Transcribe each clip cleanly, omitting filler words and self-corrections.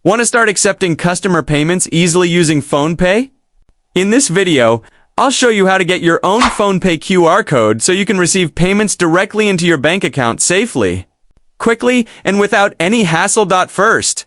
Want to start accepting customer payments easily using PhonePe? In this video, I'll show you how to get your own PhonePe QR code so you can receive payments directly into your bank account safely, quickly, and without any hassle. First,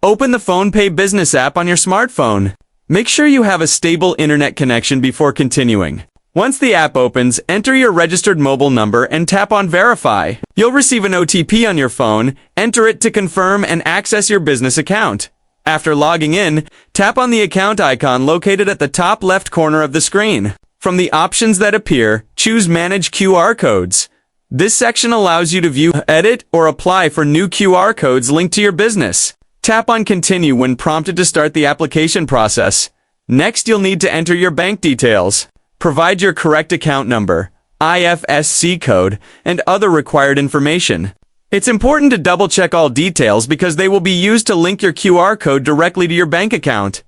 open the PhonePe business app on your smartphone. Make sure you have a stable internet connection before continuing. Once the app opens, enter your registered mobile number and tap on Verify. You'll receive an OTP on your phone. Enter it to confirm and access your business account. After logging in, tap on the account icon located at the top left corner of the screen. From the options that appear, choose Manage QR Codes. This section allows you to view, edit, or apply for new QR codes linked to your business. Tap on Continue when prompted to start the application process. Next, you'll need to enter your bank details. Provide your correct account number, IFSC code, and other required information. It's important to double-check all details because they will be used to link your QR code directly to your bank account.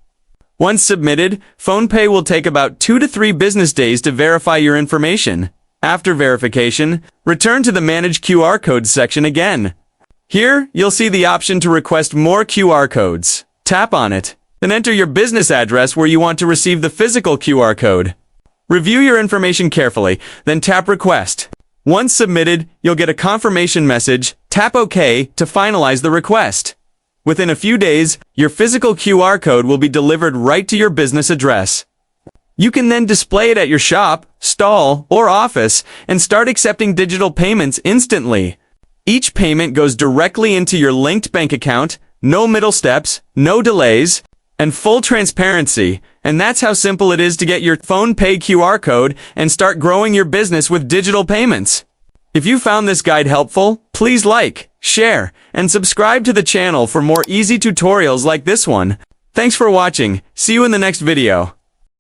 Once submitted, PhonePe will take about 2 to 3 business days to verify your information. After verification, return to the Manage QR Codes section again. Here, you'll see the option to request more QR codes. Tap on it, then enter your business address where you want to receive the physical QR code. Review your information carefully, then tap Request. Once submitted, you'll get a confirmation message. Tap OK to finalize the request. Within a few days, your physical QR code will be delivered right to your business address. You can then display it at your shop, stall, or office and start accepting digital payments instantly. Each payment goes directly into your linked bank account, no middle steps, no delays, and full transparency. And that's how simple it is to get your PhonePe QR code and start growing your business with digital payments. If you found this guide helpful, please like, share, and subscribe to the channel for more easy tutorials like this one. Thanks for watching. See you in the next video.